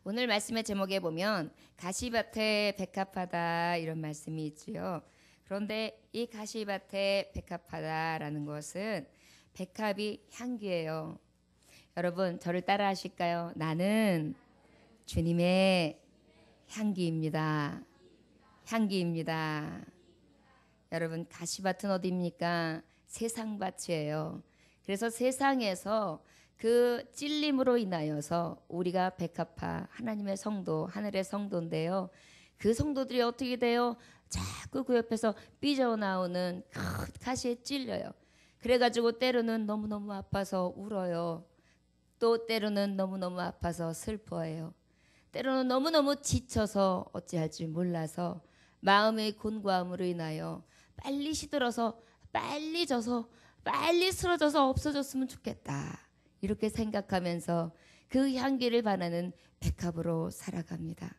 오늘 말씀의 제목에 보면 가시밭에 백합하다 이런 말씀이 있지요. 그런데 이 가시밭에 백합하다라는 것은 백합이 향기예요. 여러분 저를 따라 하실까요? 나는 주님의 향기입니다. 향기입니다. 여러분 가시밭은 어디입니까? 세상밭이에요. 그래서 세상에서 그 찔림으로 인하여서 우리가 백합화 하나님의 성도, 하늘의 성도인데요. 그 성도들이 어떻게 돼요? 자꾸 그 옆에서 삐져나오는 큰 가시에 찔려요. 그래가지고 때로는 너무너무 아파서 울어요. 또 때로는 너무너무 아파서 슬퍼해요. 때로는 너무너무 지쳐서 어찌할지 몰라서 마음의 곤고함으로 인하여 빨리 시들어서 빨리 져서 빨리 쓰러져서 없어졌으면 좋겠다. 이렇게 생각하면서 그 향기를 바라는 백합으로 살아갑니다.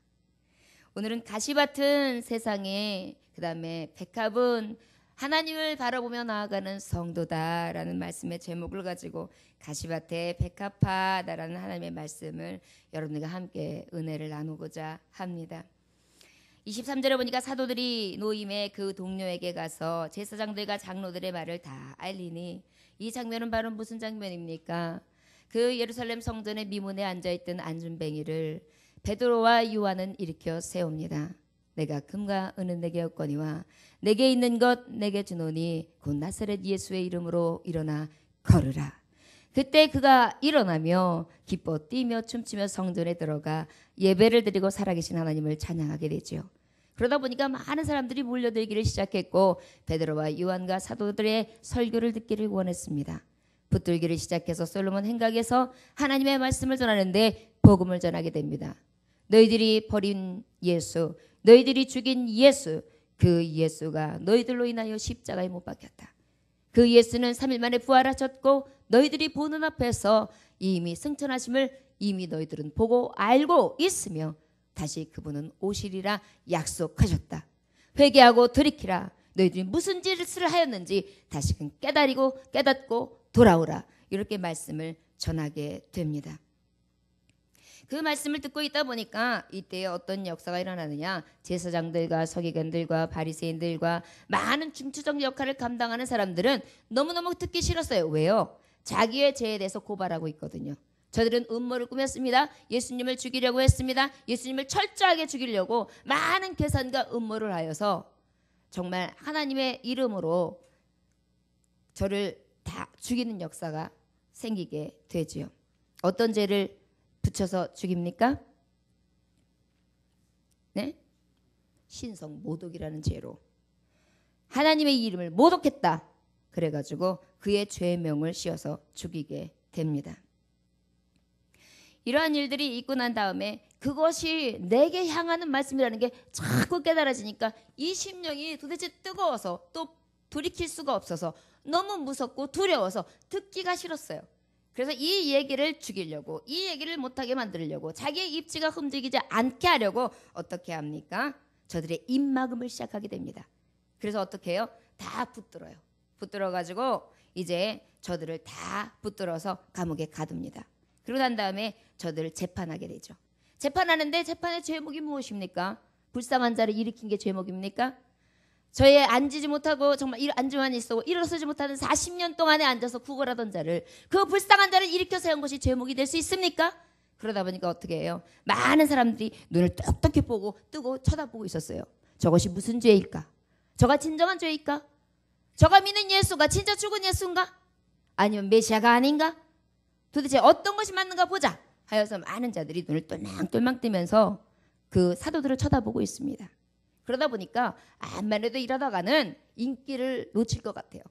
오늘은 가시밭은 세상에, 그 다음에 백합은 하나님을 바라보며 나아가는 성도다라는 말씀의 제목을 가지고 가시밭에 백합하다라는 하나님의 말씀을 여러분들과 함께 은혜를 나누고자 합니다. 23절에 보니까 사도들이 노임의 그 동료에게 가서 제사장들과 장로들의 말을 다 알리니, 이 장면은 바로 무슨 장면입니까? 그 예루살렘 성전의 미문에 앉아있던 안준뱅이를 베드로와 요한은 일으켜 세웁니다. 내가 금과 은은 내게 없거니와 내게 있는 것 내게 주노니 곧 나사렛 예수의 이름으로 일어나 걸으라. 그때 그가 일어나며 기뻐 뛰며 춤추며 성전에 들어가 예배를 드리고 살아계신 하나님을 찬양하게 되죠. 그러다 보니까 많은 사람들이 몰려들기를 시작했고 베드로와 요한과 사도들의 설교를 듣기를 원했습니다. 붙들기를 시작해서 솔로몬 행각에서 하나님의 말씀을 전하는데 복음을 전하게 됩니다. 너희들이 버린 예수, 너희들이 죽인 예수, 그 예수가 너희들로 인하여 십자가에 못 박혔다. 그 예수는 3일 만에 부활하셨고 너희들이 보는 앞에서 이미 승천하심을 이미 너희들은 보고 알고 있으며 다시 그분은 오시리라 약속하셨다. 회개하고 돌이키라. 너희들이 무슨 짓을 하였는지 다시금 깨닫고 돌아오라. 이렇게 말씀을 전하게 됩니다. 그 말씀을 듣고 있다 보니까 이때에 어떤 역사가 일어나느냐, 제사장들과 서기관들과 바리새인들과 많은 중추적 역할을 감당하는 사람들은 너무너무 듣기 싫었어요. 왜요? 자기의 죄에 대해서 고발하고 있거든요. 저들은 음모를 꾸몄습니다. 예수님을 죽이려고 했습니다. 예수님을 철저하게 죽이려고 많은 계산과 음모를 하여서 정말 하나님의 이름으로 저를 다 죽이는 역사가 생기게 되지요. 어떤 죄를 붙여서 죽입니까? 네? 신성 모독이라는 죄로 하나님의 이름을 모독했다. 그래가지고 그의 죄명을 씌워서 죽이게 됩니다. 이러한 일들이 있고 난 다음에 그것이 내게 향하는 말씀이라는 게 자꾸 깨달아지니까 이 심령이 도대체 뜨거워서 또 돌이킬 수가 없어서 너무 무섭고 두려워서 듣기가 싫었어요. 그래서 이 얘기를 죽이려고, 이 얘기를 못하게 만들려고, 자기의 입지가 흠들리지 않게 하려고 어떻게 합니까? 저들의 입막음을 시작하게 됩니다. 그래서 어떻게 해요? 다 붙들어요. 붙들어가지고 이제 저들을 다 붙들어서 감옥에 가둡니다. 그러고 난 다음에 저들을 재판하게 되죠. 재판하는데 재판의 죄목이 무엇입니까? 불쌍한 자를 일으킨 게 죄목입니까? 저의 앉지 못하고 정말 앉으만 있어 일어서지 못하는 40년 동안에 앉아서 구걸하던 자를, 그 불쌍한 자를 일으켜 세운 것이 죄목이 될 수 있습니까? 그러다 보니까 어떻게 해요? 많은 사람들이 눈을 똑똑히 뜨고 쳐다보고 있었어요. 저것이 무슨 죄일까? 저가 진정한 죄일까? 저가 믿는 예수가 진짜 죽은 예수인가? 아니면 메시아가 아닌가? 도대체 어떤 것이 맞는가 보자 하여서 많은 자들이 눈을 똘망똘망 뜨면서 그 사도들을 쳐다보고 있습니다. 그러다 보니까 암만 해도 이러다가는 인기를 놓칠 것 같아요.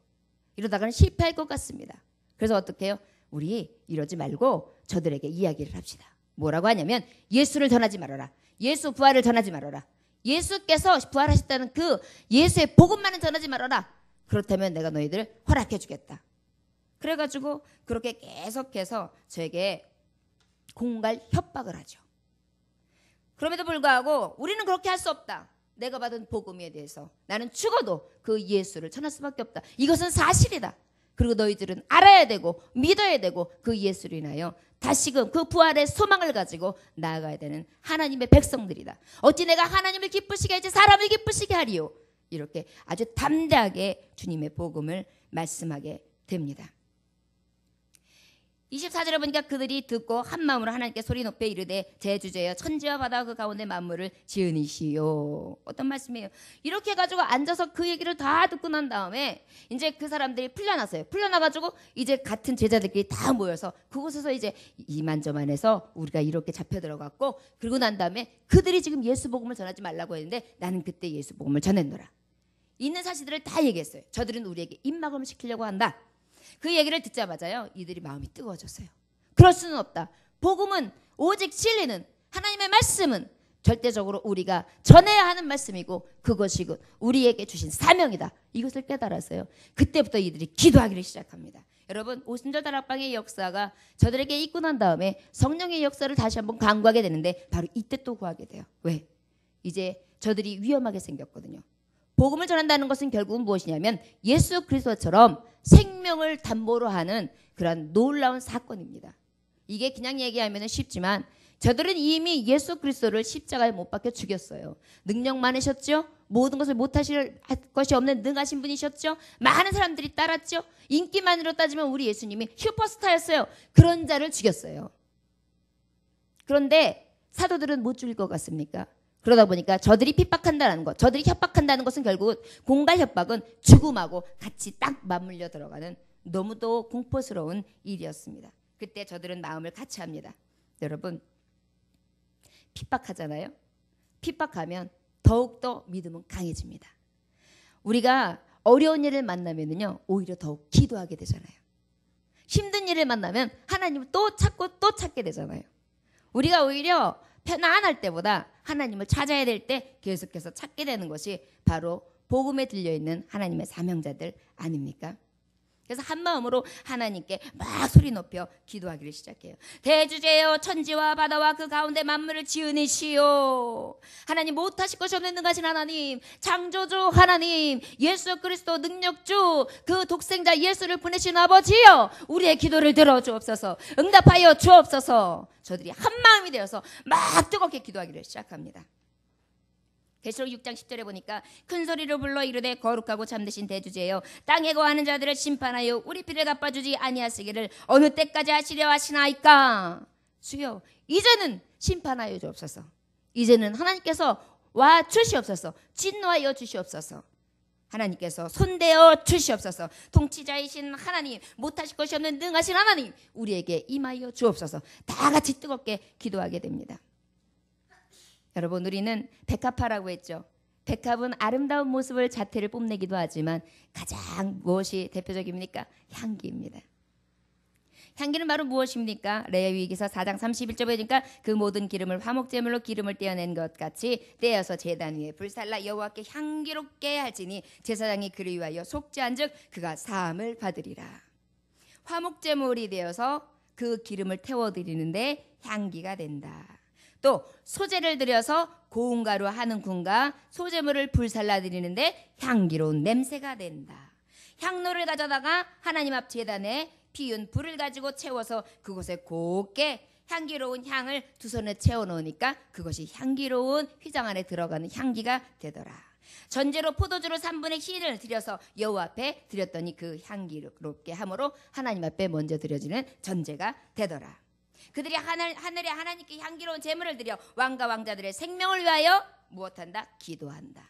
이러다가는 실패할 것 같습니다. 그래서 어떻게 해요? 우리 이러지 말고 저들에게 이야기를 합시다. 뭐라고 하냐면 예수를 전하지 말아라. 예수 부활을 전하지 말아라. 예수께서 부활하셨다는 그 예수의 복음만은 전하지 말아라. 그렇다면 내가 너희들을 허락해 주겠다. 그래가지고 그렇게 계속해서 저에게 공갈 협박을 하죠. 그럼에도 불구하고 우리는 그렇게 할 수 없다. 내가 받은 복음에 대해서 나는 죽어도 그 예수를 전할 수밖에 없다. 이것은 사실이다. 그리고 너희들은 알아야 되고 믿어야 되고 그 예수로 인하여 다시금 그 부활의 소망을 가지고 나아가야 되는 하나님의 백성들이다. 어찌 내가 하나님을 기쁘시게 하지 사람을 기쁘시게 하리요. 이렇게 아주 담대하게 주님의 복음을 말씀하게 됩니다. 24절에 보니까 그들이 듣고 한 마음으로 하나님께 소리 높여 이르되 대주제여 천지와 바다와 그 가운데 만물을 지으니시오. 어떤 말씀이에요? 이렇게 해가지고 앉아서 그 얘기를 다 듣고 난 다음에 이제 그 사람들이 풀려났어요. 풀려나가지고 이제 같은 제자들끼리 다 모여서 그곳에서 이제 이만저만해서 우리가 이렇게 잡혀 들어갔고, 그리고 난 다음에 그들이 지금 예수 복음을 전하지 말라고 했는데 나는 그때 예수 복음을 전했노라. 있는 사실들을 다 얘기했어요. 저들은 우리에게 입막음을 시키려고 한다. 그 얘기를 듣자마자요, 이들이 마음이 뜨거워졌어요. 그럴 수는 없다. 복음은 오직 진리는 하나님의 말씀은 절대적으로 우리가 전해야 하는 말씀이고 그것이 우리에게 주신 사명이다. 이것을 깨달았어요. 그때부터 이들이 기도하기를 시작합니다. 여러분, 오순절 다락방의 역사가 저들에게 있고 난 다음에 성령의 역사를 다시 한번 간구하게 되는데 바로 이때 또 구하게 돼요. 왜? 이제 저들이 위험하게 생겼거든요. 복음을 전한다는 것은 결국은 무엇이냐면 예수 그리스도처럼 생명을 담보로 하는 그런 놀라운 사건입니다. 이게 그냥 얘기하면 쉽지만 저들은 이미 예수 그리스도를 십자가에 못 박혀 죽였어요. 능력 많으셨죠? 모든 것을 못하실 것이 없는 능하신 분이셨죠? 많은 사람들이 따랐죠? 인기만으로 따지면 우리 예수님이 슈퍼스타였어요. 그런 자를 죽였어요. 그런데 사도들은 못 죽일 것 같습니까? 그러다 보니까 저들이 핍박한다는 것, 저들이 협박한다는 것은 결국 공갈 협박은 죽음하고 같이 딱 맞물려 들어가는 너무도 공포스러운 일이었습니다. 그때 저들은 마음을 같이 합니다. 여러분, 핍박하잖아요. 핍박하면 더욱더 믿음은 강해집니다. 우리가 어려운 일을 만나면은요, 오히려 더욱 기도하게 되잖아요. 힘든 일을 만나면 하나님을 또 찾고 또 찾게 되잖아요. 우리가 오히려 편안할 때보다 하나님을 찾아야 될 때 계속해서 찾게 되는 것이 바로 복음에 들려있는 하나님의 사명자들 아닙니까? 그래서 한 마음으로 하나님께 막 소리 높여 기도하기를 시작해요. 대주제여 천지와 바다와 그 가운데 만물을 지으니시오. 하나님, 못하실 것이 없는 능하신 하나님, 창조주 하나님, 예수 그리스도 능력주, 그 독생자 예수를 보내신 아버지여, 우리의 기도를 들어주옵소서, 응답하여 주옵소서. 저들이 한 마음이 되어서 막 뜨겁게 기도하기를 시작합니다. 계시록 6장 10절에 보니까 큰 소리로 불러 이르되 거룩하고 참되신 대주제여 땅에 거하는 자들을 심판하여 우리 피를 갚아주지 아니하시기를 어느 때까지 하시려 하시나이까. 주여, 이제는 심판하여 주옵소서. 이제는 하나님께서 와 주시옵소서. 진노하여 주시옵소서. 하나님께서 손대어 주시옵소서. 통치자이신 하나님, 못하실 것이 없는 능하신 하나님, 우리에게 임하여 주옵소서. 다 같이 뜨겁게 기도하게 됩니다. 여러분, 우리는 백합화라고 했죠. 백합은 아름다운 모습을 자태를 뽐내기도 하지만 가장 무엇이 대표적입니까? 향기입니다. 향기는 바로 무엇입니까? 레위기서 4장 31절에 보니까 그 모든 기름을 화목제물로 기름을 떼어낸 것 같이 떼어서 제단 위에 불살라 여호와께 향기롭게 할지니 제사장이 그를 위하여 속죄한즉 그가 사함을 받으리라. 화목제물이 되어서 그 기름을 태워드리는데 향기가 된다. 또 소제를 드려서 고운 가루 하는 군과 소제물을 불살라 드리는데 향기로운 냄새가 된다. 향로를 가져다가 하나님 앞 제단에 피운 불을 가지고 채워서 그곳에 곱게 향기로운 향을 두 손에 채워 넣으니까 그것이 향기로운 휘장 안에 들어가는 향기가 되더라. 전제로 포도주로 3분의 흰을 들여서 여호와 앞에 드렸더니 그 향기롭게 함으로 하나님 앞에 먼저 드려지는 전제가 되더라. 그들이 하늘에 하나님께 향기로운 제물을 드려 왕과 왕자들의 생명을 위하여 무엇한다? 기도한다.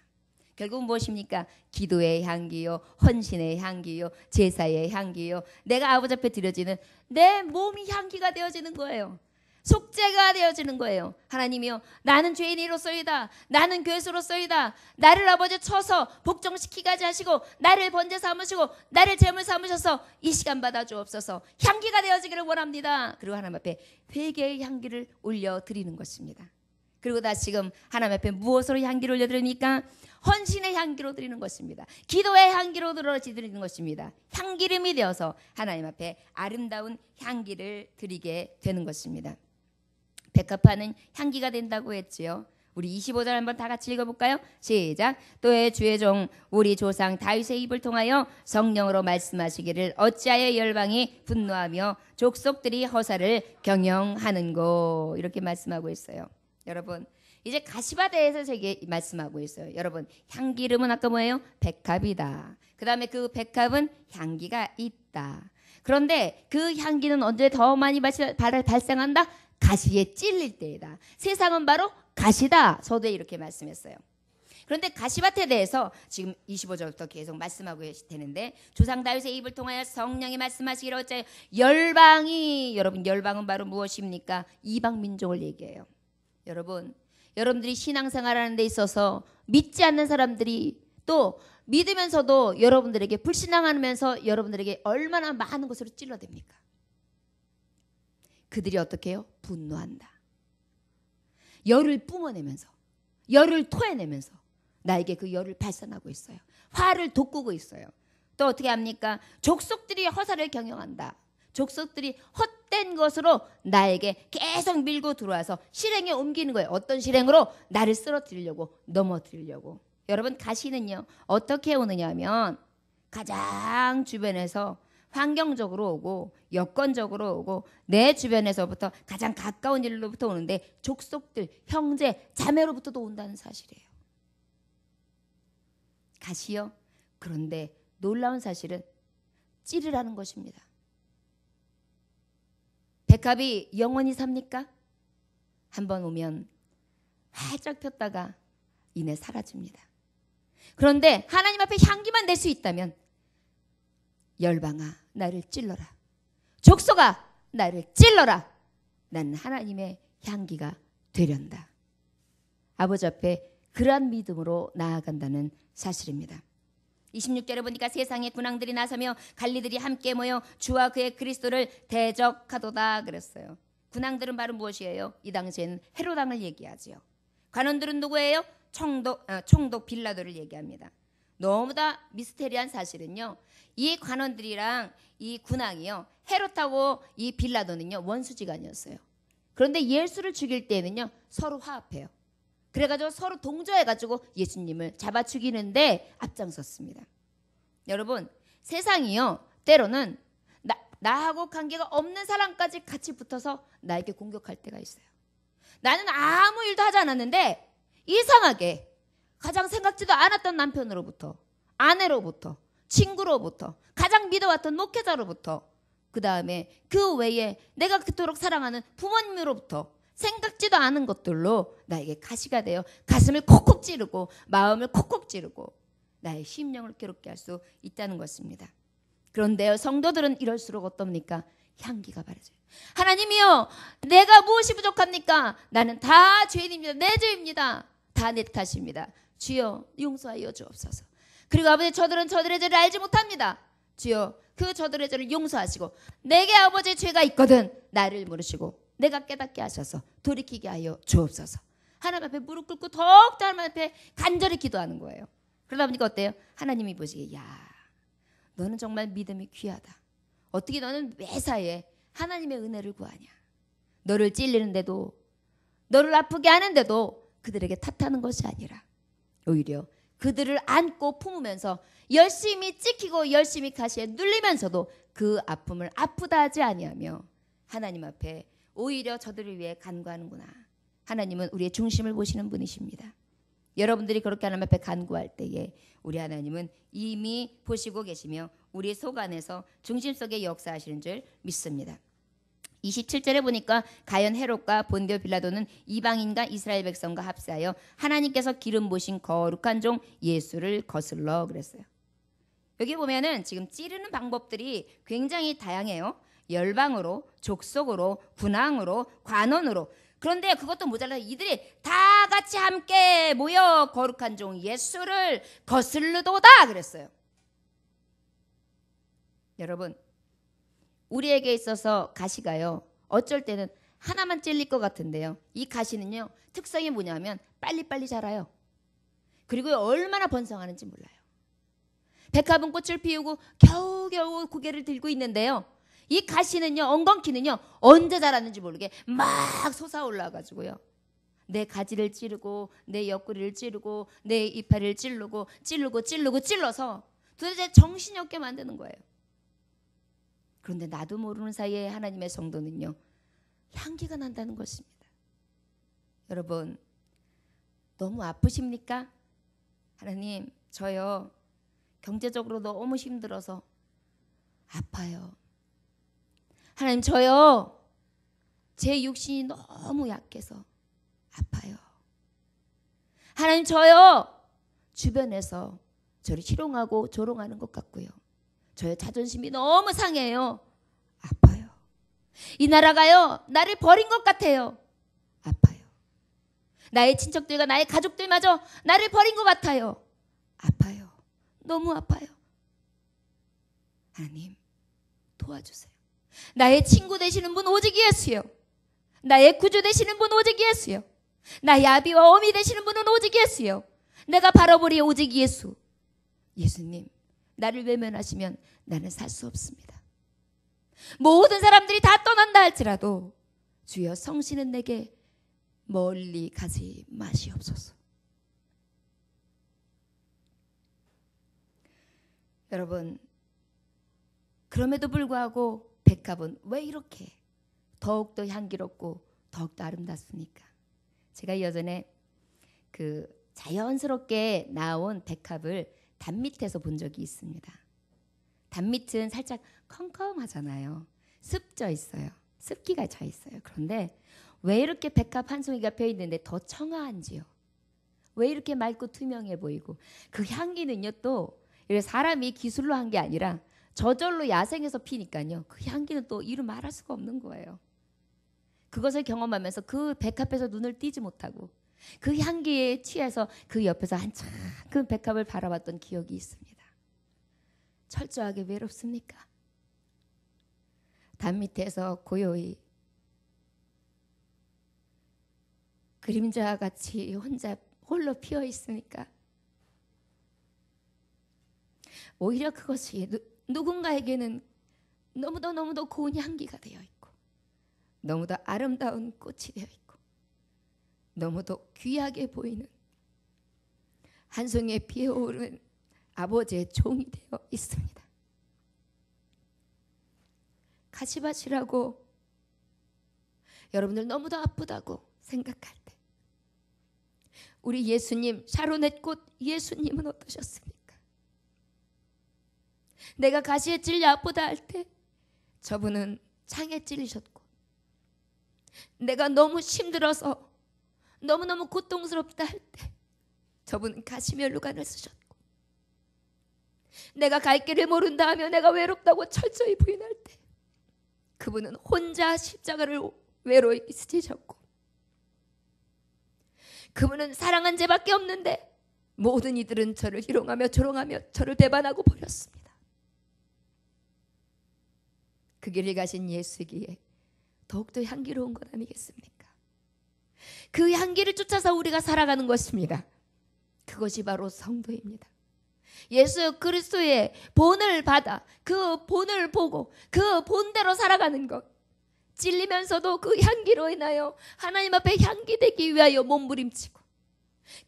결국 무엇입니까? 기도의 향기요, 헌신의 향기요, 제사의 향기요, 내가 아버지 앞에 드려지는 내 몸이 향기가 되어지는 거예요. 속죄가 되어지는 거예요. 하나님이요, 나는 죄인이로소이다, 나는 괴수로소이다, 나를 아버지 쳐서 복종시키게 하지 하시고 나를 번제 삼으시고 나를 제물 삼으셔서 이 시간 받아 주옵소서. 향기가 되어지기를 원합니다. 그리고 하나님 앞에 회개의 향기를 올려드리는 것입니다. 그리고 다시금 하나님 앞에 무엇으로 향기를 올려드립니까? 헌신의 향기로 드리는 것입니다. 기도의 향기로 드리는 것입니다. 향기름이 되어서 하나님 앞에 아름다운 향기를 드리게 되는 것입니다. 백합화는 향기가 된다고 했지요. 우리 25절 한번 다 같이 읽어볼까요? 시작. 또의 주의 종 우리 조상 다윗의 입을 통하여 성령으로 말씀하시기를 어찌하여 열방이 분노하며 족속들이 허사를 경영하는고. 이렇게 말씀하고 있어요. 여러분, 이제 가시밭에 대해서 제게 말씀하고 있어요. 여러분, 향기 이름은 아까 뭐예요? 백합이다. 그 다음에 그 백합은 향기가 있다. 그런데 그 향기는 언제 더 많이 발생한다? 가시에 찔릴 때이다. 세상은 바로 가시다. 서두에 이렇게 말씀했어요. 그런데 가시밭에 대해서 지금 25절부터 계속 말씀하고 되는데, 조상 다윗의 입을 통하여 성령이 말씀하시기를 어찌하여 열방이, 여러분 열방은 바로 무엇입니까? 이방 민족을 얘기해요. 여러분들이 신앙생활하는 데 있어서 믿지 않는 사람들이 또 믿으면서도 여러분들에게 불신앙하면서 여러분들에게 얼마나 많은 것으로 찔러댑니까? 그들이 어떻게 해요? 분노한다. 열을 뿜어내면서, 열을 토해내면서 나에게 그 열을 발산하고 있어요. 화를 돋구고 있어요. 또 어떻게 합니까? 족속들이 허사를 경영한다. 족속들이 헛된 것으로 나에게 계속 밀고 들어와서 실행에 옮기는 거예요. 어떤 실행으로? 나를 쓰러뜨리려고, 넘어뜨리려고. 여러분, 가시는요 어떻게 오느냐 하면 가장 주변에서 환경적으로 오고 여건적으로 오고 내 주변에서부터 가장 가까운 일로부터 오는데 족속들, 형제, 자매로부터도 온다는 사실이에요. 가시요. 그런데 놀라운 사실은 찌르라는 것입니다. 백합이 영원히 삽니까? 한번 오면 활짝 폈다가 이내 사라집니다. 그런데 하나님 앞에 향기만 낼 수 있다면 열방아 나를 찔러라. 족속아 나를 찔러라. 나는 하나님의 향기가 되련다. 아버지 앞에 그러한 믿음으로 나아간다는 사실입니다. 26절에 보니까 세상의 군왕들이 나서며 관리들이 함께 모여 주와 그의 그리스도를 대적하도다 그랬어요. 군왕들은 바로 무엇이에요? 이 당시에는 헤롯 왕을 얘기하지요. 관원들은 누구예요? 총독 빌라도를 얘기합니다. 너무나 미스테리한 사실은요, 이 관원들이랑 이 군왕이요, 헤롯하고 이 빌라도는요 원수지간이었어요. 그런데 예수를 죽일 때에는요 서로 화합해요. 그래가지고 서로 동조해가지고 예수님을 잡아 죽이는데 앞장섰습니다. 여러분, 세상이요 때로는 나하고 관계가 없는 사람까지 같이 붙어서 나에게 공격할 때가 있어요. 나는 아무 일도 하지 않았는데 이상하게 가장 생각지도 않았던 남편으로부터, 아내로부터, 친구로부터, 가장 믿어왔던 목회자로부터, 그 다음에 그 외에 내가 그토록 사랑하는 부모님으로부터 생각지도 않은 것들로 나에게 가시가 되어 가슴을 콕콕 찌르고 마음을 콕콕 찌르고 나의 심령을 괴롭게 할 수 있다는 것입니다. 그런데요, 성도들은 이럴수록 어떻습니까? 향기가 바라져요. 하나님이요, 내가 무엇이 부족합니까? 나는 다 죄인입니다. 내 죄입니다. 다 내 탓입니다. 주여 용서하여 주옵소서. 그리고 아버지, 저들은 저들의 죄를 알지 못합니다. 주여 그 저들의 죄를 용서하시고 내게 아버지의 죄가 있거든 나를 물으시고 내가 깨닫게 하셔서 돌이키게 하여 주옵소서. 하나님 앞에 무릎 꿇고 더욱더 하나님 앞에 간절히 기도하는 거예요. 그러다 보니까 어때요? 하나님이 보시기에 야, 너는 정말 믿음이 귀하다. 어떻게 너는 매사에 하나님의 은혜를 구하냐. 너를 찔리는데도, 너를 아프게 하는데도 그들에게 탓하는 것이 아니라 오히려 그들을 안고 품으면서 열심히 찍히고 열심히 가시에 눌리면서도 그 아픔을 아프다 하지 아니하며 하나님 앞에 오히려 저들을 위해 간구하는구나. 하나님은 우리의 중심을 보시는 분이십니다. 여러분들이 그렇게 하나님 앞에 간구할 때에 우리 하나님은 이미 보시고 계시며 우리의 속 안에서 중심 속에 역사하시는 줄 믿습니다. 27절에 보니까 가연 헤롯과 본디오 빌라도는 이방인과 이스라엘 백성과 합세하여 하나님께서 기름 부으신 거룩한 종 예수를 거슬러 그랬어요. 여기 보면은 지금 찌르는 방법들이 굉장히 다양해요. 열방으로, 족속으로, 군왕으로, 관원으로. 그런데 그것도 모자라서 이들이 다 같이 함께 모여 거룩한 종 예수를 거슬르도다 그랬어요. 여러분, 우리에게 있어서 가시가요, 어쩔 때는 하나만 찔릴 것 같은데요, 이 가시는요 특성이 뭐냐면 빨리빨리 자라요. 그리고 얼마나 번성하는지 몰라요. 백합은 꽃을 피우고 겨우겨우 고개를 들고 있는데요, 이 가시는요, 엉겅퀴는요 언제 자랐는지 모르게 막 솟아올라가지고요 내 가지를 찌르고 내 옆구리를 찌르고 내 이파리를 찔러서 도대체 정신이 없게 만드는 거예요. 그런데 나도 모르는 사이에 하나님의 성도는요, 향기가 난다는 것입니다. 여러분, 너무 아프십니까? 하나님, 저요 경제적으로 너무 힘들어서 아파요. 하나님, 저요 제 육신이 너무 약해서 아파요. 하나님, 저요 주변에서 저를 희롱하고 조롱하는 것 같고요, 저의 자존심이 너무 상해요. 아파요. 이 나라가요 나를 버린 것 같아요. 아파요. 나의 친척들과 나의 가족들마저 나를 버린 것 같아요. 아파요. 너무 아파요. 하나님, 도와주세요. 나의 친구 되시는 분 오직 예수요. 나의 구주 되시는 분 오직 예수요. 나의 아비와 어미 되시는 분은 오직 예수요. 내가 바라보리 오직 예수. 예수님, 나를 외면하시면 나는 살 수 없습니다. 모든 사람들이 다 떠난다 할지라도 주여, 성신은 내게 멀리 가지 마시옵소서. 여러분, 그럼에도 불구하고 백합은 왜 이렇게 더욱더 향기롭고 더욱더 아름답습니까? 제가 예전에 그 자연스럽게 나온 백합을 단밑에서 본 적이 있습니다. 단밑은 살짝 컴컴하잖아요. 습져 있어요. 습기가 차 있어요. 그런데 왜 이렇게 백합 한 송이가 펴 있는데 더 청아한지요? 왜 이렇게 맑고 투명해 보이고, 그 향기는요, 또 사람이 기술로 한 게 아니라 저절로 야생에서 피니까요, 그 향기는 또 이루 말할 수가 없는 거예요. 그것을 경험하면서 그 백합에서 눈을 떼지 못하고 그 향기에 취해서 그 옆에서 한참 그 백합을 바라봤던 기억이 있습니다. 철저하게 외롭습니까? 단밑에서 고요히 그림자같이 홀로 피어 있으니까 오히려 그것이 누군가에게는 너무도 고운 향기가 되어 있고, 너무도 아름다운 꽃이 되어 있고, 너무도 귀하게 보이는 한 송이에 피어오른 아버지의 종이 되어 있습니다. 가시밭이라고 여러분들 너무도 아프다고 생각할 때, 우리 예수님, 샤론의 꽃 예수님은 어떠셨습니까? 내가 가시에 찔려 아프다 할 때 저분은 창에 찔리셨고, 내가 너무 힘들어서 너무너무 고통스럽다 할 때 저분은 가시면류관을 쓰셨고, 내가 갈 길을 모른다 하며 내가 외롭다고 철저히 부인할 때 그분은 혼자 십자가를 외로이 지셨고, 그분은 사랑한 죄밖에 없는데 모든 이들은 저를 희롱하며 조롱하며 저를 배반하고 버렸습니다. 그 길을 가신 예수기에 더욱더 향기로운 것 아니겠습니까? 그 향기를 쫓아서 우리가 살아가는 것입니다. 그것이 바로 성도입니다. 예수 그리스도의 본을 받아 그 본을 보고 그 본대로 살아가는 것, 찔리면서도 그 향기로 인하여 하나님 앞에 향기 되기 위하여 몸부림치고,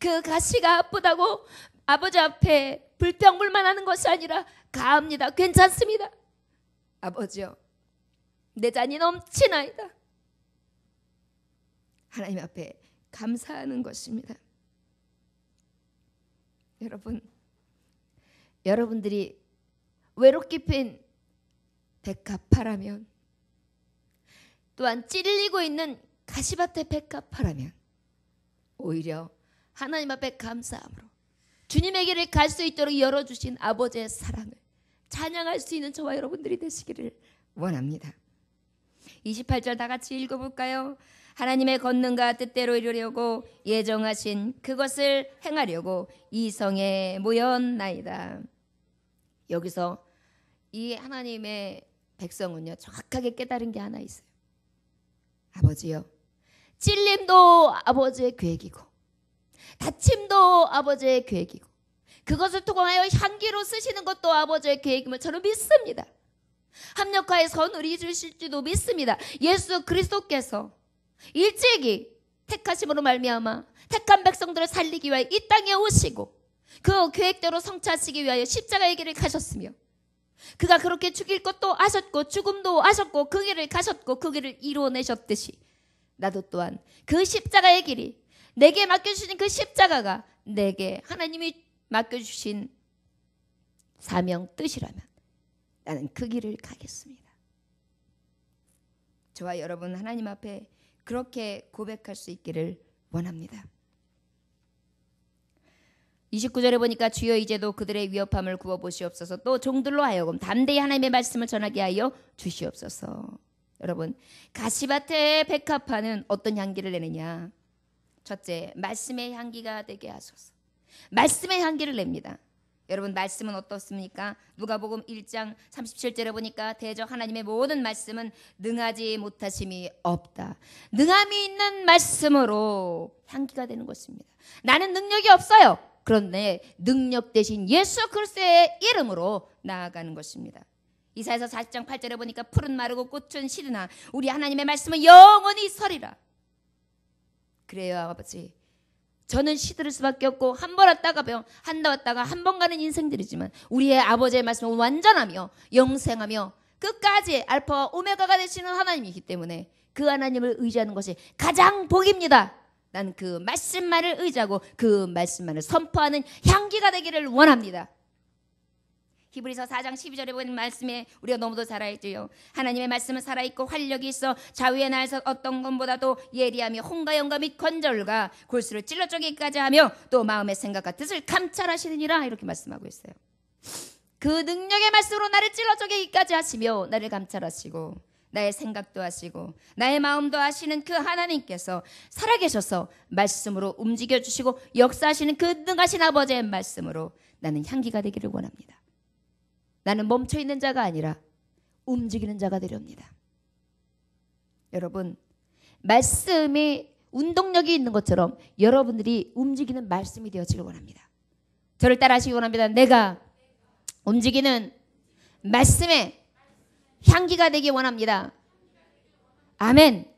그 가시가 아프다고 아버지 앞에 불평불만하는 것이 아니라 가합니다. 괜찮습니다. 아버지여, 내 잔이 넘치나이다. 하나님 앞에 감사하는 것입니다. 여러분들이 외롭게 핀 백합화라면, 또한 찔리고 있는 가시밭의 백합화라면 오히려 하나님 앞에 감사함으로 주님의 길을 갈 수 있도록 열어주신 아버지의 사랑을 찬양할 수 있는 저와 여러분들이 되시기를 원합니다. 28절 다 같이 읽어볼까요? 하나님의 권능과 뜻대로 이루려고 예정하신 그것을 행하려고 이 성에 모였나이다. 여기서 이 하나님의 백성은요, 정확하게 깨달은 게 하나 있어요. 아버지요, 찔림도 아버지의 계획이고 다침도 아버지의 계획이고 그것을 통하여 향기로 쓰시는 것도 아버지의 계획임을 저는 믿습니다. 합력하여 선을 이루실지도 믿습니다. 예수 그리스도께서 일찍이 택하심으로 말미암아 택한 백성들을 살리기 위하여 이 땅에 오시고 그 계획대로 성취하시기 위하여 십자가의 길을 가셨으며 그가 그렇게 죽일 것도 아셨고 죽음도 아셨고 그 길을 가셨고 그 길을 이루어내셨듯이 나도 또한 그 십자가의 길이 내게 맡겨주신 그 십자가가 내게 하나님이 맡겨주신 사명 뜻이라면 나는 그 길을 가겠습니다. 저와 여러분 하나님 앞에 그렇게 고백할 수 있기를 원합니다. 29절에 보니까 주여 이제도 그들의 위협함을 구워보시옵소서 또 종들로 하여금 담대히 하나님의 말씀을 전하게 하여 주시옵소서. 여러분 가시밭의 백합화는 어떤 향기를 내느냐? 첫째, 말씀의 향기가 되게 하소서. 말씀의 향기를 냅니다. 여러분 말씀은 어떻습니까? 누가복음 1장 37절에 보니까 대적 하나님의 모든 말씀은 능하지 못하심이 없다. 능함이 있는 말씀으로 향기가 되는 것입니다. 나는 능력이 없어요. 그런데 능력 대신 예수 그리스도의 이름으로 나아가는 것입니다. 이사야서 40장 8절에 보니까 풀은 마르고 꽃은 시드나 우리 하나님의 말씀은 영원히 서리라. 그래요 아버지. 저는 시들을 수밖에 없고 한 번 왔다가 한 번 왔다가 한 번 가는 인생들이지만 우리의 아버지의 말씀은 완전하며 영생하며 끝까지 알파와 오메가가 되시는 하나님이기 때문에 그 하나님을 의지하는 것이 가장 복입니다. 나는 그 말씀만을 의지하고 그 말씀만을 선포하는 향기가 되기를 원합니다. 히브리서 4장 12절에 보이는 말씀에 우리가 너무도 잘 알지요. 하나님의 말씀은 살아있고 활력이 있어 좌우의 날에서 어떤 것보다도 예리하며 혼과 영과 및 건절과 골수를 찔러 쪼개기까지 하며 또 마음의 생각과 뜻을 감찰하시느니라 이렇게 말씀하고 있어요. 그 능력의 말씀으로 나를 찔러 쪼개기까지 하시며 나를 감찰하시고 나의 생각도 하시고 나의 마음도 하시는 그 하나님께서 살아계셔서 말씀으로 움직여주시고 역사하시는 그 능하신 아버지의 말씀으로 나는 향기가 되기를 원합니다. 나는 멈춰있는 자가 아니라 움직이는 자가 되렵니다. 여러분 말씀이 운동력이 있는 것처럼 여러분들이 움직이는 말씀이 되어지길 원합니다. 저를 따라하시기 원합니다. 내가 움직이는 말씀의 향기가 되기 원합니다. 아멘.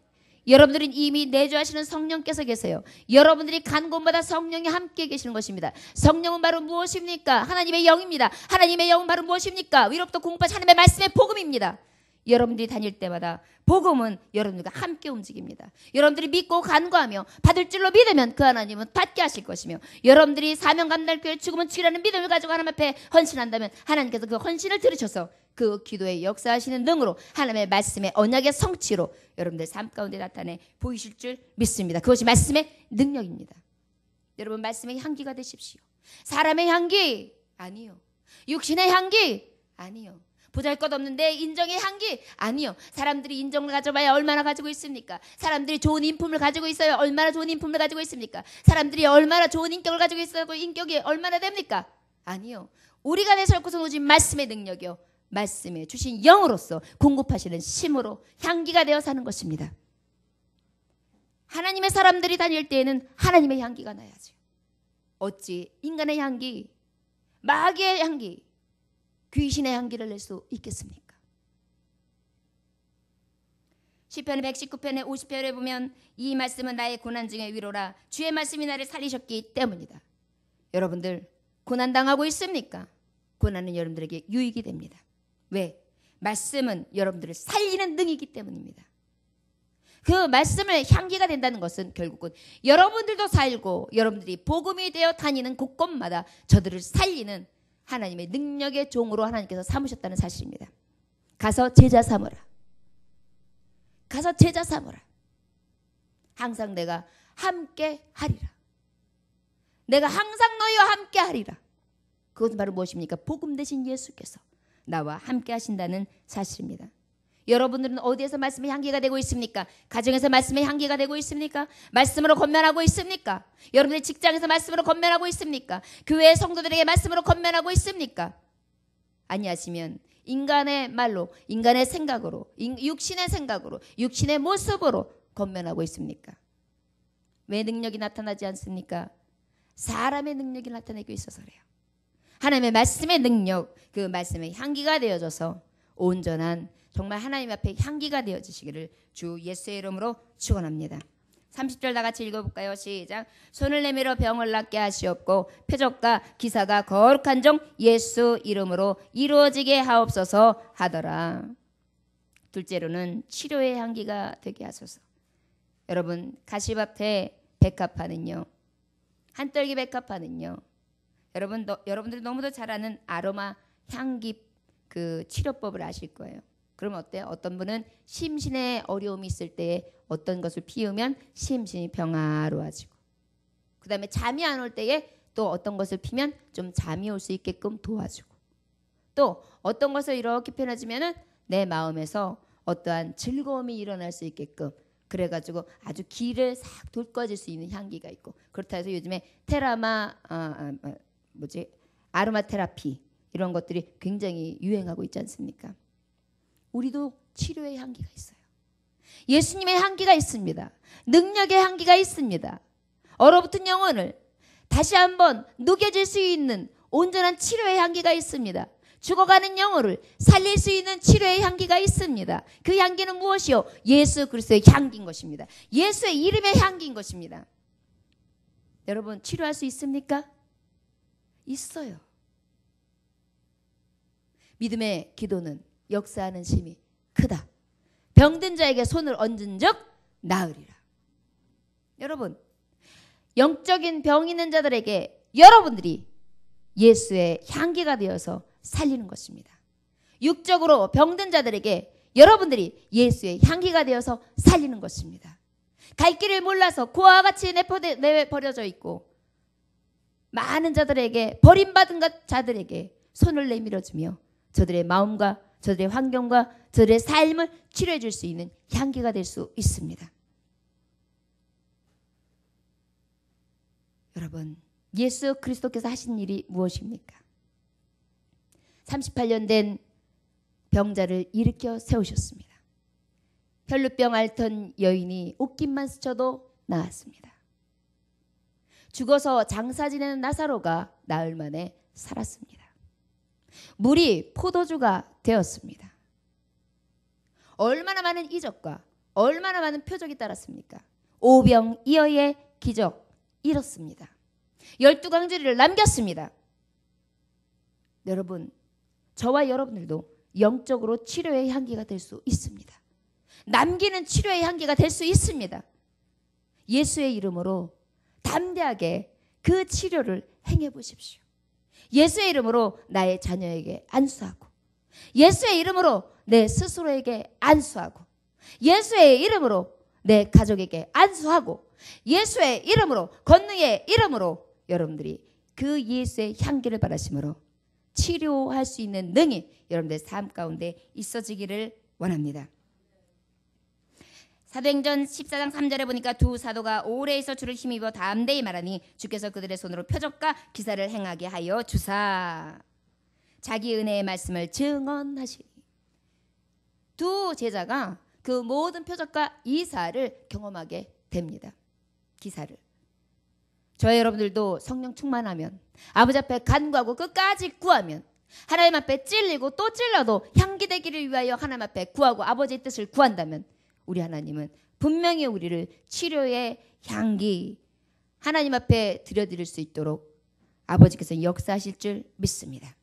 여러분들은 이미 내주하시는 성령께서 계세요. 여러분들이 간 곳마다 성령이 함께 계시는 것입니다. 성령은 바로 무엇입니까? 하나님의 영입니다. 하나님의 영은 바로 무엇입니까? 위로부터 공급하신 하나님의 말씀의 복음입니다. 여러분들이 다닐 때마다 복음은 여러분들과 함께 움직입니다. 여러분들이 믿고 간구하며 받을 줄로 믿으면 그 하나님은 받게 하실 것이며 여러분들이 사명 감당교회 죽으면 죽이라는 믿음을 가지고 하나님 앞에 헌신한다면 하나님께서 그 헌신을 들으셔서 그 기도에 역사하시는 능으로 하나님의 말씀의 언약의 성취로 여러분들 삶 가운데 나타내 보이실 줄 믿습니다. 그것이 말씀의 능력입니다. 여러분 말씀의 향기가 되십시오. 사람의 향기 아니요. 육신의 향기 아니요. 보잘것없는 내 인정의 향기 아니요. 사람들이 인정을 가져봐야 얼마나 가지고 있습니까? 사람들이 좋은 인품을 가지고 있어요. 얼마나 좋은 인품을 가지고 있습니까? 사람들이 얼마나 좋은 인격을 가지고 있어요. 인격이 얼마나 됩니까? 아니요. 우리가 내세우고서 오신 말씀의 능력이요. 말씀에 주신 영으로서 공급하시는 심으로 향기가 되어 사는 것입니다. 하나님의 사람들이 다닐 때에는 하나님의 향기가 나야죠. 어찌 인간의 향기, 마귀의 향기, 귀신의 향기를 낼 수 있겠습니까? 시편 119편의 50편에 보면 이 말씀은 나의 고난 중의 위로라 주의 말씀이 나를 살리셨기 때문이다. 여러분들 고난당하고 있습니까? 고난은 여러분들에게 유익이 됩니다. 왜? 말씀은 여러분들을 살리는 능이기 때문입니다. 그 말씀을 향기가 된다는 것은 결국은 여러분들도 살고 여러분들이 복음이 되어 다니는 곳곳마다 저들을 살리는 하나님의 능력의 종으로 하나님께서 삼으셨다는 사실입니다. 가서 제자 삼으라. 가서 제자 삼으라. 항상 내가 함께 하리라. 내가 항상 너희와 함께 하리라. 그것은 바로 무엇입니까? 복음 되신 예수께서 나와 함께 하신다는 사실입니다. 여러분들은 어디에서 말씀의 향기가 되고 있습니까? 가정에서 말씀의 향기가 되고 있습니까? 말씀으로 권면하고 있습니까? 여러분들 직장에서 말씀으로 권면하고 있습니까? 교회 성도들에게 말씀으로 권면하고 있습니까? 아니하시면 인간의 말로, 인간의 생각으로, 육신의 생각으로, 육신의 모습으로 권면하고 있습니까? 왜 능력이 나타나지 않습니까? 사람의 능력이 나타내고 있어서 그래요. 하나님의 말씀의 능력, 그 말씀의 향기가 되어져서 온전한 정말 하나님 앞에 향기가 되어지시기를 주 예수의 이름으로 축원합니다. 30절 다 같이 읽어볼까요? 시작. 손을 내밀어 병을 낫게 하시옵고 표적과 기사가 거룩한 종 예수 이름으로 이루어지게 하옵소서 하더라. 둘째로는 치료의 향기가 되게 하소서. 여러분, 가시밭의 백합화는요, 한떨기 백합화는요, 여러분들이 너무도 잘 아는 아로마 향기 그 치료법을 아실 거예요. 그럼 어때요? 어떤 분은 심신에 어려움이 있을 때에 어떤 것을 피우면 심신이 평화로워지고, 그 다음에 잠이 안 올 때에 또 어떤 것을 피면 좀 잠이 올 수 있게끔 도와주고, 또 어떤 것을 이렇게 펴놔주면은 내 마음에서 어떠한 즐거움이 일어날 수 있게끔, 그래가지고 아주 기를 싹 돋궈질 수 있는 향기가 있고, 그렇다 해서 요즘에 아로마 테라피 이런 것들이 굉장히 유행하고 있지 않습니까? 우리도 치료의 향기가 있어요. 예수님의 향기가 있습니다. 능력의 향기가 있습니다. 얼어붙은 영혼을 다시 한번 녹여질 수 있는 온전한 치료의 향기가 있습니다. 죽어가는 영혼을 살릴 수 있는 치료의 향기가 있습니다. 그 향기는 무엇이요? 예수 그리스도의 향기인 것입니다. 예수의 이름의 향기인 것입니다. 여러분, 치료할 수 있습니까? 있어요. 믿음의 기도는 역사하는 힘이 크다. 병든 자에게 손을 얹은 적 나으리라. 여러분, 영적인 병 있는 자들에게 여러분들이 예수의 향기가 되어서 살리는 것입니다. 육적으로 병든 자들에게 여러분들이 예수의 향기가 되어서 살리는 것입니다. 갈 길을 몰라서 고아와 같이 내버려져 있고 많은 자들에게 버림받은 자들에게 손을 내밀어주며 저들의 마음과 저들의 환경과 저들의 삶을 치료해 줄 수 있는 향기가 될 수 있습니다. 여러분, 예수 그리스도께서 하신 일이 무엇입니까? 38년 된 병자를 일으켜 세우셨습니다. 혈루병 앓던 여인이 옷깃만 스쳐도 나았습니다. 죽어서 장사 지내는 나사로가 나흘 만에 살았습니다. 물이 포도주가 되었습니다. 얼마나 많은 이적과 얼마나 많은 표적이 따랐습니까? 오병이어의 기적 이렇습니다. 12강주리를 남겼습니다. 여러분, 저와 여러분들도 영적으로 치료의 향기가 될 수 있습니다. 남기는 치료의 향기가 될 수 있습니다. 예수의 이름으로 담대하게 그 치료를 행해 보십시오. 예수의 이름으로 나의 자녀에게 안수하고, 예수의 이름으로 내 스스로에게 안수하고, 예수의 이름으로 내 가족에게 안수하고, 예수의 이름으로, 권능의 이름으로 여러분들이 그 예수의 향기를 바라심으로 치료할 수 있는 능이 여러분들의 삶 가운데 있어지기를 원합니다. 사도행전 14장 3절에 보니까 두 사도가 오래에서 주를 힘입어 담대히 말하니 주께서 그들의 손으로 표적과 기사를 행하게 하여 주사 자기 은혜의 말씀을 증언하시니. 두 제자가 그 모든 표적과 이사를 경험하게 됩니다. 기사를. 저희 여러분들도 성령 충만하면, 아버지 앞에 간구하고 끝까지 구하면, 하나님 앞에 찔리고 또 찔러도 향기 되기를 위하여 하나님 앞에 구하고 아버지의 뜻을 구한다면 우리 하나님은 분명히 우리를 치료의 향기 하나님 앞에 드려드릴 수 있도록 아버지께서 역사하실 줄 믿습니다.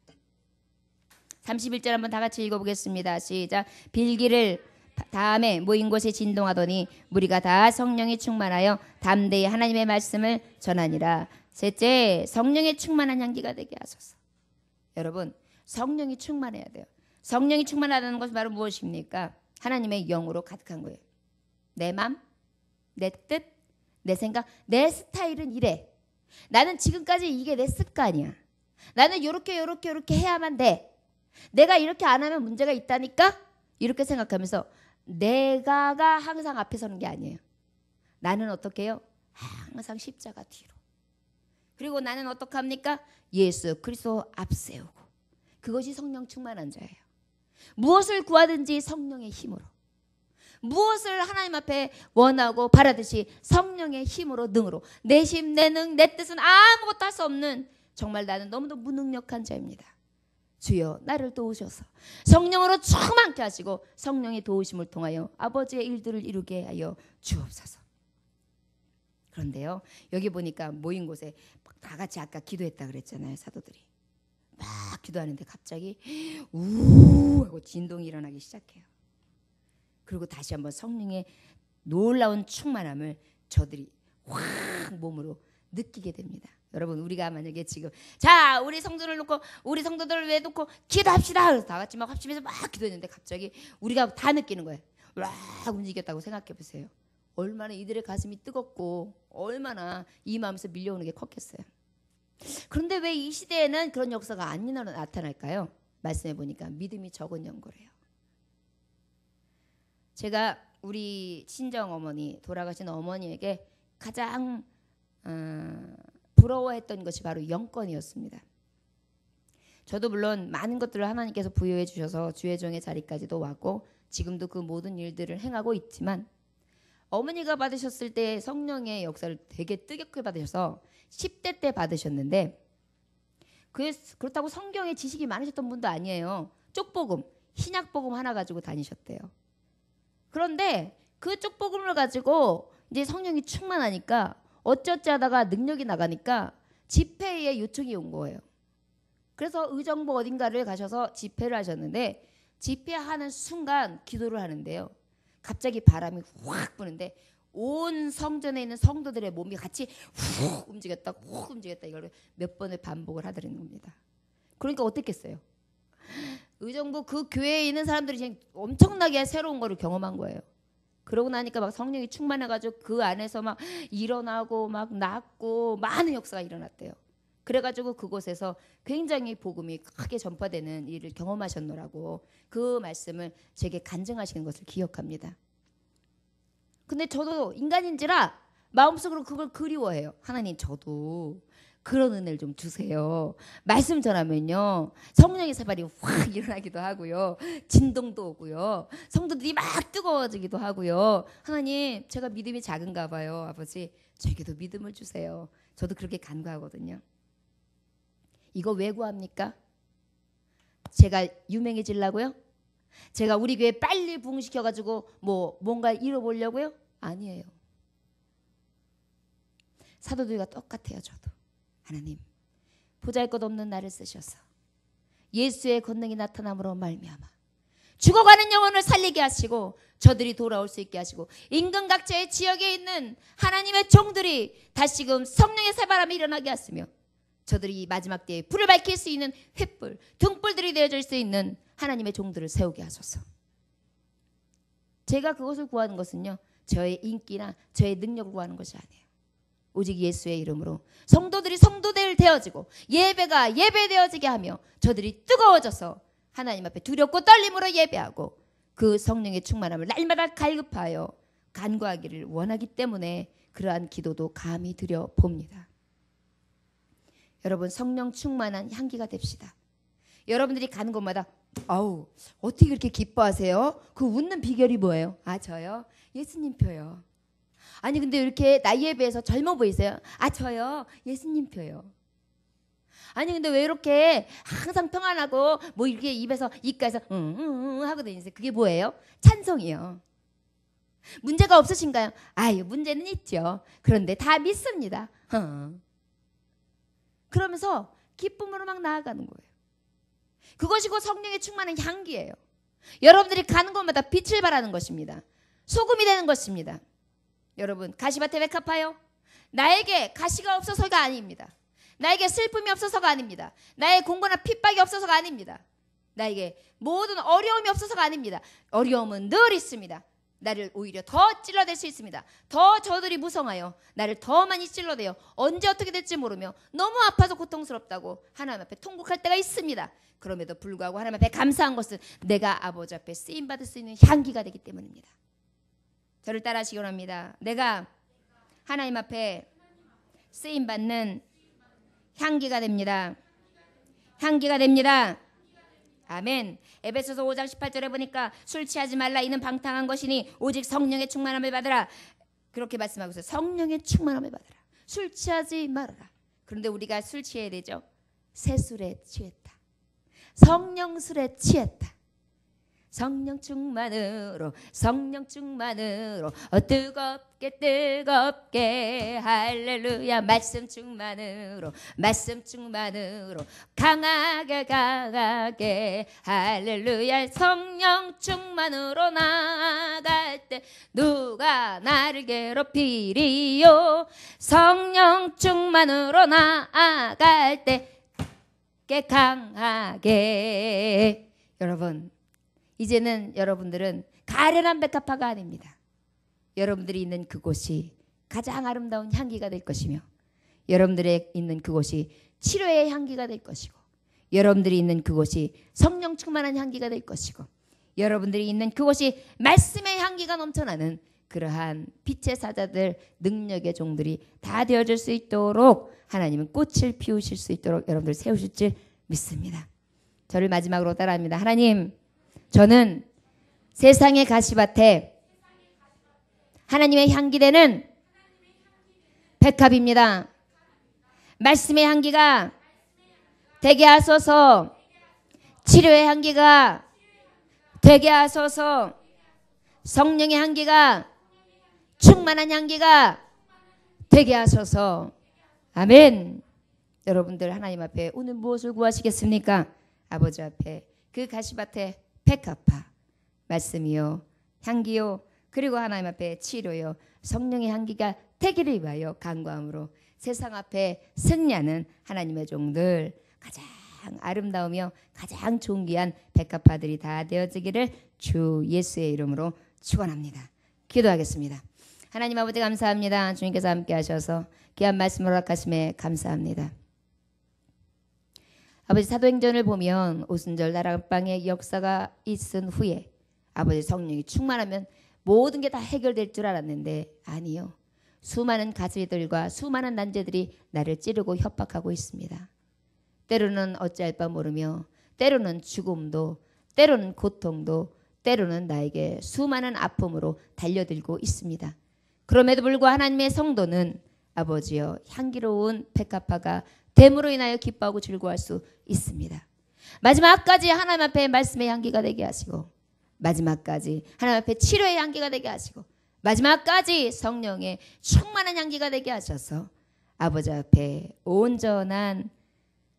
31절 한번 다 같이 읽어보겠습니다. 시작. 빌기를 다음에 모인 곳에 진동하더니 무리가 다 성령이 충만하여 담대히 하나님의 말씀을 전하니라. 셋째, 성령의 충만한 향기가 되게 하소서. 여러분, 성령이 충만해야 돼요. 성령이 충만하다는 것은 바로 무엇입니까? 하나님의 영으로 가득한 거예요. 내 맘, 내 뜻, 내 생각, 내 스타일은 이래. 나는 지금까지 이게 내 습관이야. 나는 요렇게 해야만 돼. 내가 이렇게 안 하면 문제가 있다니까? 이렇게 생각하면서 내가가 항상 앞에 서는 게 아니에요. 나는 어떻게 해요? 항상 십자가 뒤로. 그리고 나는 어떻게 합니까? 예수 그리스도 앞세우고. 그것이 성령 충만한 자예요. 무엇을 구하든지 성령의 힘으로, 무엇을 하나님 앞에 원하고 바라듯이 성령의 힘으로, 능으로. 내 힘, 내 능, 내 뜻은 아무것도 할 수 없는, 정말 나는 너무도 무능력한 자입니다. 주여 나를 도우셔서 성령으로 충만케 하시고 성령의 도우심을 통하여 아버지의 일들을 이루게 하여 주옵소서. 그런데요, 여기 보니까 모인 곳에 다 같이 아까 기도했다 그랬잖아요. 사도들이 막 기도하는데 갑자기 우 하고 진동이 일어나기 시작해요. 그리고 다시 한번 성령의 놀라운 충만함을 저들이 확 몸으로 느끼게 됩니다. 여러분, 우리가 만약에 지금 자 우리 성도를 놓고 우리 성도들을 왜 놓고 기도합시다. 그래서 다 같이 막 합심해서 막 기도했는데 갑자기 우리가 다 느끼는 거예요. 막 움직였다고 생각해 보세요. 얼마나 이들의 가슴이 뜨겁고 얼마나 이 마음에서 밀려오는 게 컸겠어요. 그런데 왜 이 시대에는 그런 역사가 안 나타날까요? 말씀해 보니까 믿음이 적은 연고래요. 제가 우리 친정 어머니, 돌아가신 어머니에게 가장 부러워했던 것이 바로 영권이었습니다. 저도 물론 많은 것들을 하나님께서 부여해 주셔서 주의 종의 자리까지도 왔고 지금도 그 모든 일들을 행하고 있지만, 어머니가 받으셨을 때 성령의 역사를 되게 뜨겁게 받으셔서 10대 때 받으셨는데, 그렇다고 성경에 지식이 많으셨던 분도 아니에요. 쪽복음, 신약복음 하나 가지고 다니셨대요. 그런데 그 쪽복음을 가지고 이제 성령이 충만하니까 어쩌지 하다가 능력이 나가니까 집회에 요청이 온 거예요. 그래서 의정부 어딘가를 가셔서 집회를 하셨는데, 집회하는 순간 기도를 하는데요, 갑자기 바람이 확 부는데 온 성전에 있는 성도들의 몸이 같이 훅 움직였다 이걸 몇 번을 반복을 하더라는 겁니다. 그러니까 어땠겠어요? 의정부 그 교회에 있는 사람들이 그냥 엄청나게 새로운 거를 경험한 거예요. 그러고 나니까 막 성령이 충만해가지고 그 안에서 막 일어나고 막 낫고 많은 역사가 일어났대요. 그래가지고 그곳에서 굉장히 복음이 크게 전파되는 일을 경험하셨노라고 그 말씀을 제게 간증하시는 것을 기억합니다. 근데 저도 인간인지라 마음속으로 그걸 그리워해요. 하나님, 저도 그런 은혜를 좀 주세요. 말씀 전하면요 성령의 세발이 확 일어나기도 하고요, 진동도 오고요, 성도들이 막 뜨거워지기도 하고요. 하나님, 제가 믿음이 작은가 봐요. 아버지, 저에게도 믿음을 주세요. 저도 그렇게 간구하거든요. 이거 왜 구합니까? 제가 유명해지려고요? 제가 우리 교회 빨리 부흥시켜가지고 뭔가 이뤄보려고요? 아니에요. 사도들과 똑같아요. 저도 하나님, 보잘것없는 나를 쓰셔서 예수의 권능이 나타남으로 말미암아 죽어가는 영혼을 살리게 하시고 저들이 돌아올 수 있게 하시고 인근 각처의 지역에 있는 하나님의 종들이 다시금 성령의 새바람이 일어나게 하시며 저들이 마지막 때에 불을 밝힐 수 있는 횃불, 등불들이 되어질 수 있는 하나님의 종들을 세우게 하소서. 제가 그것을 구하는 것은요, 저의 인기나 저의 능력을 구하는 것이 아니에요. 오직 예수의 이름으로 성도들이 성도들 되어지고 예배가 예배되어지게 하며 저들이 뜨거워져서 하나님 앞에 두렵고 떨림으로 예배하고 그 성령의 충만함을 날마다 갈급하여 간구하기를 원하기 때문에 그러한 기도도 감히 드려봅니다. 여러분, 성령 충만한 향기가 됩시다. 여러분들이 가는 곳마다 아우 어떻게 그렇게 기뻐하세요? 그 웃는 비결이 뭐예요? 아, 저요? 예수님 표요. 아니 근데 이렇게 나이에 비해서 젊어 보이세요? 아, 저요? 예수님 표요. 아니 근데 왜 이렇게 항상 평안하고 뭐 이렇게 입가에서 하고 다니세요? 그게 뭐예요? 찬송이요. 문제가 없으신가요? 아유, 문제는 있죠. 그런데 다 믿습니다. 그러면서 기쁨으로 막 나아가는 거예요. 그것이 곧 성령의 충만한 향기예요. 여러분들이 가는 곳마다 빛을 발하는 것입니다. 소금이 되는 것입니다. 여러분, 가시밭에 왜 갚아요? 나에게 가시가 없어서가 아닙니다. 나에게 슬픔이 없어서가 아닙니다. 나의 공고나 핍박이 없어서가 아닙니다. 나에게 모든 어려움이 없어서가 아닙니다. 어려움은 늘 있습니다. 나를 오히려 더 찔러댈 수 있습니다. 더 저들이 무성하여 나를 더 많이 찔러대요. 언제 어떻게 될지 모르며 너무 아파서 고통스럽다고 하나님 앞에 통곡할 때가 있습니다. 그럼에도 불구하고 하나님 앞에 감사한 것은 내가 아버지 앞에 쓰임받을 수 있는 향기가 되기 때문입니다. 저를 따라 하시기 원합니다. 내가 하나님 앞에 쓰임받는 향기가 됩니다. 향기가 됩니다. 아멘. 에베소서 5장 18절에 보니까 술 취하지 말라, 이는 방탕한 것이니 오직 성령의 충만함을 받으라. 그렇게 말씀하고 있어요. 성령의 충만함을 받으라. 술 취하지 말아라. 그런데 우리가 술 취해야 되죠. 새술에 취했다. 성령 술에 취했다. 성령 충만으로 성령 충만으로 뜨겁게 뜨겁게 할렐루야 말씀 충만으로 말씀 충만으로 강하게 강하게 할렐루야 성령 충만으로 나아갈 때 누가 나를 괴롭히리요 성령 충만으로 나아갈 때 강하게 여러분 이제는 여러분들은 가련한 백합화가 아닙니다. 여러분들이 있는 그곳이 가장 아름다운 향기가 될 것이며 여러분들의 있는 그곳이 치료의 향기가 될 것이고 여러분들이 있는 그곳이 성령 충만한 향기가 될 것이고 여러분들이 있는 그곳이 말씀의 향기가 넘쳐나는 그러한 빛의 사자들 능력의 종들이 다 되어질 수 있도록 하나님은 꽃을 피우실 수 있도록 여러분들 세우실 줄 믿습니다. 저를 마지막으로 따라합니다. 하나님 저는 세상의 가시밭에 하나님의 향기되는 백합입니다. 말씀의 향기가 되게 하소서 치료의 향기가 되게 하소서 성령의 향기가 충만한 향기가 되게 하소서 아멘. 여러분들 하나님 앞에 오늘 무엇을 구하시겠습니까? 아버지 앞에 그 가시밭에 백합화 말씀이요 향기요 그리고 하나님 앞에 치료요 성령의 향기가 되기를 위하여 간구함으로 세상 앞에 승리하는 하나님의 종들 가장 아름다우며 가장 존귀한 백합화들이 다 되어지기를 주 예수의 이름으로 축원합니다. 기도하겠습니다. 하나님 아버지 감사합니다. 주님께서 함께 하셔서 귀한 말씀을 허락하심에 감사합니다. 아버지 사도행전을 보면 오순절 나라방의 역사가 있은 후에 아버지 성령이 충만하면 모든 게 다 해결될 줄 알았는데 아니요. 수많은 가시들과 수많은 난제들이 나를 찌르고 협박하고 있습니다. 때로는 어찌할 바 모르며 때로는 죽음도 때로는 고통도 때로는 나에게 수많은 아픔으로 달려들고 있습니다. 그럼에도 불구하고 하나님의 성도는 아버지여 향기로운 백합화가 됨으로 인하여 기뻐하고 즐거워할 수 있습니다. 마지막까지 하나님 앞에 말씀의 향기가 되게 하시고 마지막까지 하나님 앞에 치료의 향기가 되게 하시고 마지막까지 성령의 충만한 향기가 되게 하셔서 아버지 앞에 온전한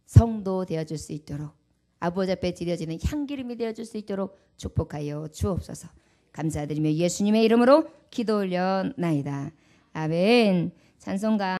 성도 되어줄 수 있도록 아버지 앞에 드려지는 향기름이 되어줄 수 있도록 축복하여 주옵소서. 감사드리며 예수님의 이름으로 기도 올려나이다. 아멘. 찬송가